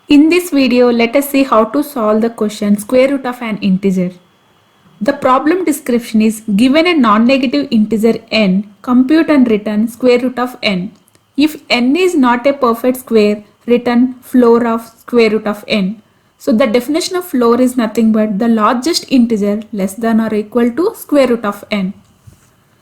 In this video, let us see how to solve the question square root of an integer. The problem description is given a non-negative integer n, compute and return square root of n. If n is not a perfect square, return floor of square root of n. So the definition of floor is nothing but the largest integer less than or equal to square root of n.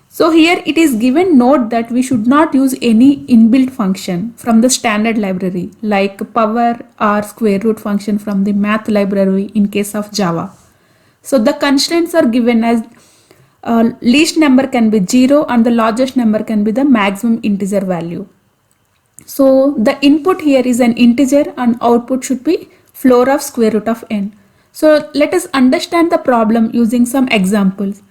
So here it is given note that we should not use any inbuilt function from the standard library like power or square root function from the math library in case of Java. So the constraints are given as least number can be 0 and the largest number can be the maximum integer value. So the input here is an integer and output should be floor of square root of n. So let us understand the problem using some examples.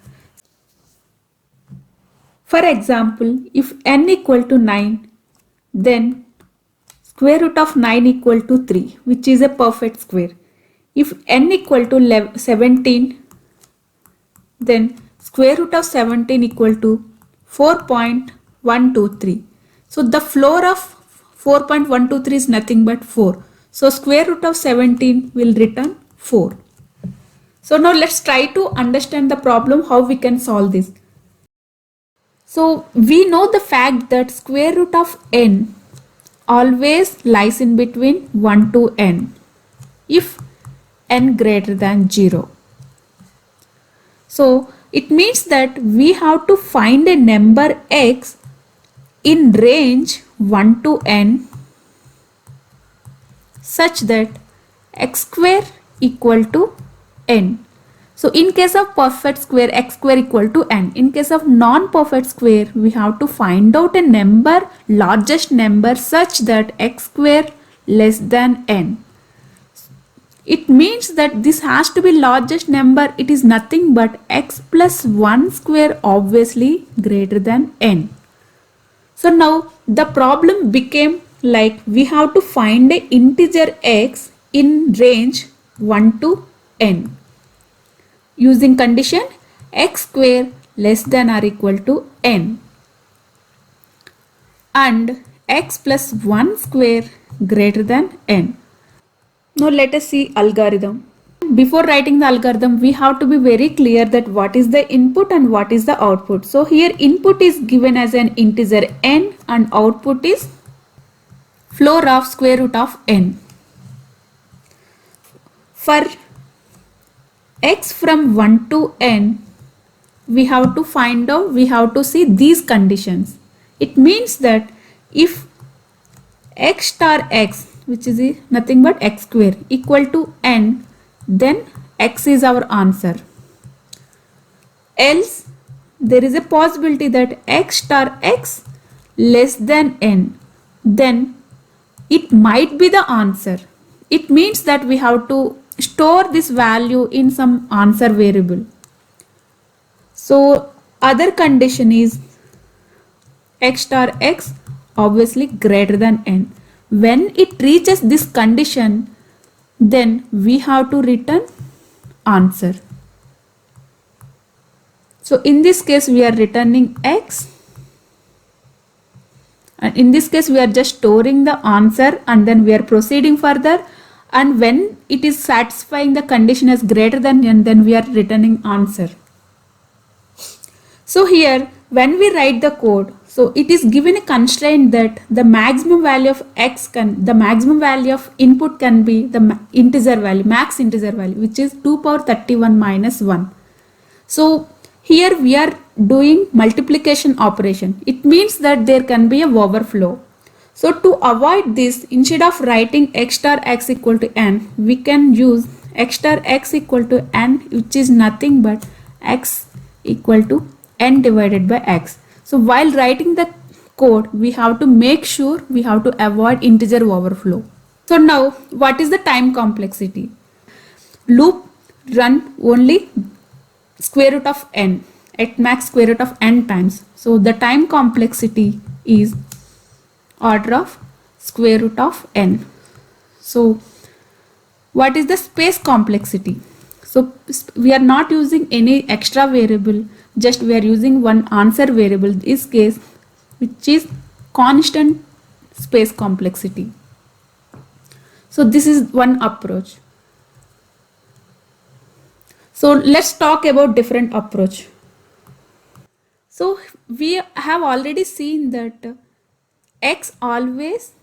For example, if n equal to 9, then square root of 9 equal to 3, which is a perfect square. If n equal to 17, then square root of 17 equal to 4.123. So the floor of 4.123 is nothing but 4. So square root of 17 will return 4. So now let's try to understand the problem how we can solve this. So we know the fact that square root of n always lies in between 1 to n if n greater than 0. So it means that we have to find a number x in range 1 to n such that x square equal to n. So in case of perfect square, x square equal to n. In case of non-perfect square, we have to find out a number, largest number such that x square less than n. It means that this has to be largest number. It is nothing but x plus 1 square obviously greater than n. So now the problem became like we have to find a integer x in range 1 to n. Using condition x square less than or equal to n and x plus 1 square greater than n. Now let us see algorithm. Before writing the algorithm, we have to be very clear that what is the input and what is the output. So here input is given as an integer n and output is floor of square root of n. For x from 1 to n, we have to find out, we have to see these conditions. It means that if x star x, which is nothing but x square, equal to n, then x is our answer. Else, there is a possibility that x star x less than n, then it might be the answer. It means that we have to store this value in some answer variable. So other condition is x star x obviously greater than n. When it reaches this condition, then we have to return answer. So in this case we are returning x, and in this case we are just storing the answer and then we are proceeding further, and when it is satisfying the condition as greater than n, then we are returning answer. So here when we write the code, so it is given a constraint that the maximum value of x the maximum value of input can be the integer value, max integer value, which is 2 power 31 minus 1. So here we are doing multiplication operation. It means that there can be a overflow. So to avoid this, instead of writing x star x equal to n, we can use x star x equal to n, which is nothing but x equal to n divided by x. So while writing the code, we have to make sure we have to avoid integer overflow. So now what is the time complexity? Loop run only square root of n, at max square root of n times. So the time complexity is order of square root of n. So what is the space complexity? So we are not using any extra variable, just we are using one answer variable in this case, which is constant space complexity. So this is one approach. So let's talk about different approach. So we have already seen that x always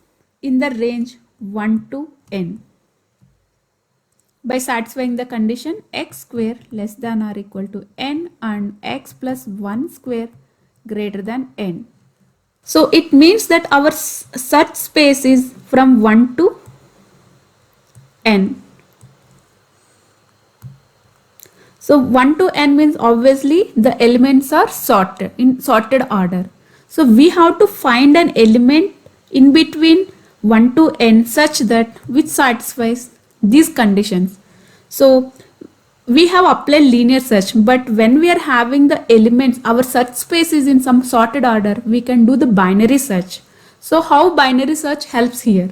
in the range 1 to n by satisfying the condition x square less than or equal to n and x plus 1 square greater than n. So it means that our search space is from 1 to n. So 1 to n means obviously the elements are sorted in sorted order. So we have to find an element in between 1 to n such that which satisfies these conditions. So we have applied linear search, but when we are having the elements, our search space is in some sorted order, we can do the binary search. So how binary search helps here?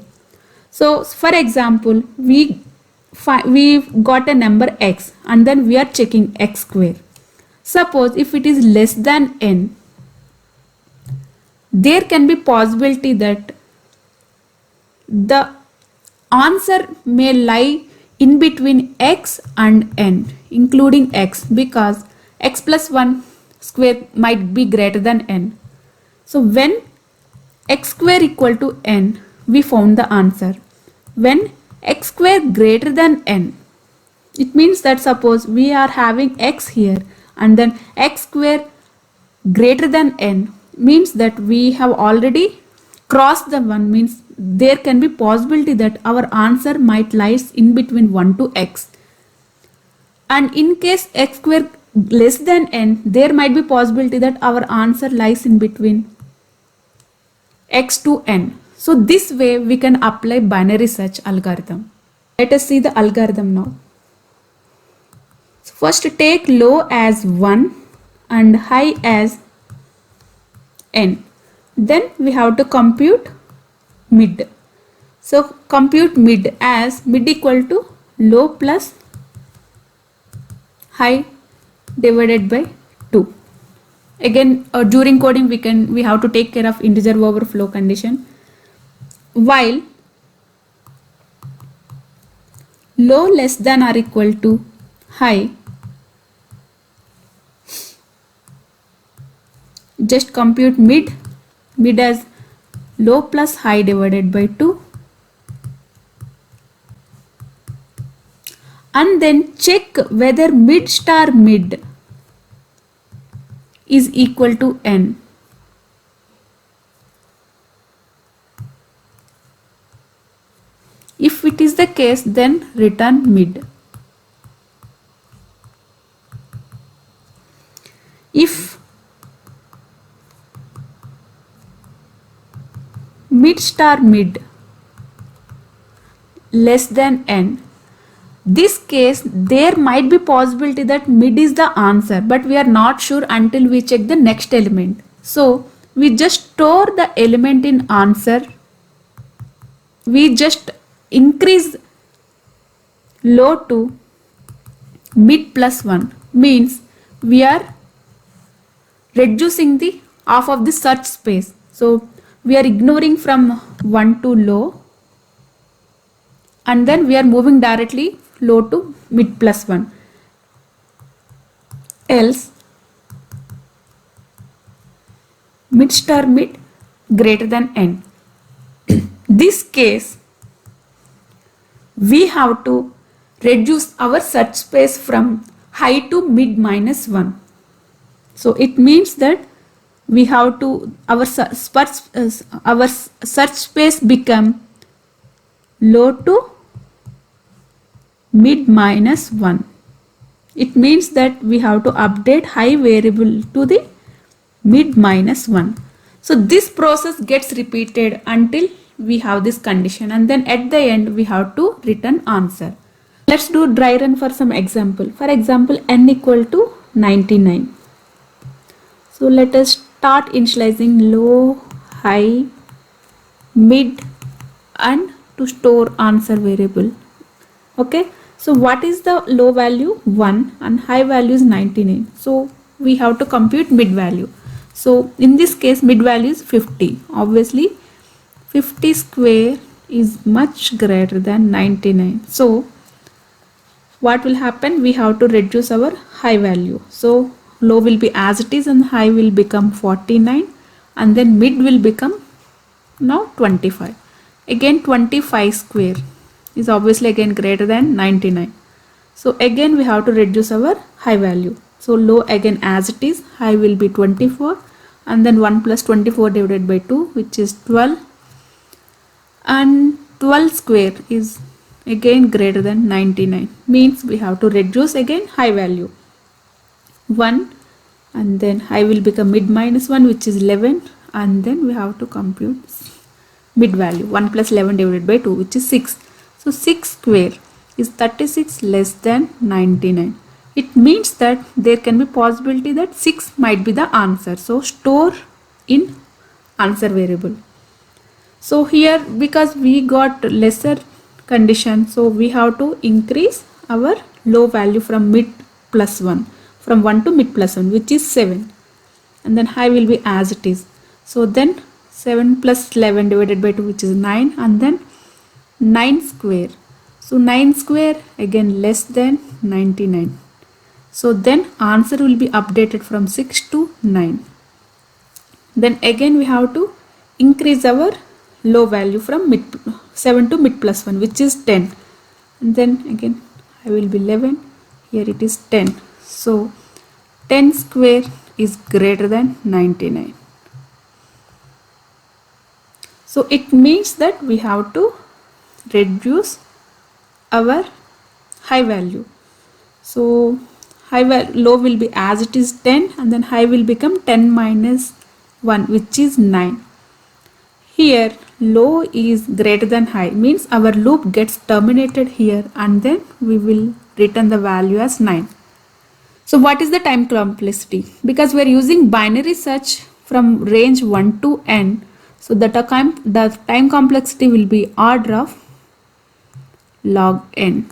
So for example, we got a number x and then we are checking x square. Suppose if it is less than n, there can be possibility that the answer may lie in between x and n, including x, because x plus 1 square might be greater than n. So when x square equal to n, we found the answer. When x square greater than n, it means that suppose we are having x here and then x square greater than n means that we have already crossed the one, means there can be possibility that our answer might lies in between 1 to x. And in case x square less than n, there might be possibility that our answer lies in between x to n. So this way we can apply binary search algorithm. Let us see the algorithm now. So first take low as 1 and high as n. Then we have to compute mid. So compute mid as mid equal to low plus high divided by 2. Again during coding we have to take care of integer overflow condition. While low less than or equal to high, just compute mid as low plus high divided by 2 and then check whether mid star mid is equal to n. If it is the case, then return mid. If mid star mid less than n, this case there might be possibility that mid is the answer, but we are not sure until we check the next element. So we just store the element in answer. We just increase low to mid plus 1, means we are reducing the half of the search space. So we are ignoring from 1 to low and then we are moving directly low to mid plus 1. Else mid star mid greater than n. This case we have to reduce our search space from high to mid minus 1. So it means that we have to our search space become low to mid minus 1. It means that we have to update high variable to the mid minus 1. So this process gets repeated until we have this condition, and then at the end we have to return answer. Let's do dry run for some example. For example, n equal to 99. So let us start initializing low, high, mid and to store answer variable. Okay, so what is the low value? 1 and high value is 99. So we have to compute mid value. So in this case mid value is 50. Obviously 50 square is much greater than 99. So what will happen? We have to reduce our high value. So low will be as it is and high will become 49, and then mid will become now 25. Again 25 square is obviously again greater than 99. So again we have to reduce our high value. So low again as it is, high will be 24, and then 1 plus 24 divided by 2, which is 12, and 12 square is again greater than 99, means we have to reduce again high value 1, and then high will become mid minus 1, which is 11, and then we have to compute mid value 1 plus 11 divided by 2, which is 6. So 6 square is 36 less than 99. It means that there can be possibility that 6 might be the answer. So store in answer variable. So here, because we got lesser condition, so we have to increase our low value from mid plus 1, from 1 to mid plus 1, which is 7, and then high will be as it is. So then 7 plus 11 divided by 2, which is 9, and then 9 square. So 9 square again less than 99. So then answer will be updated from 6 to 9. Then again we have to increase our low value from mid 7 to mid plus 1, which is 10, and then again I will be 11, here it is 10. So 10 square is greater than 99. So it means that we have to reduce our high value. So low will be as it is 10, and then high will become 10 minus 1, which is 9. Here low is greater than high, means our loop gets terminated here, and then we will return the value as 9. So what is the time complexity? Because we are using binary search from range 1 to n, so the time complexity will be order of log n.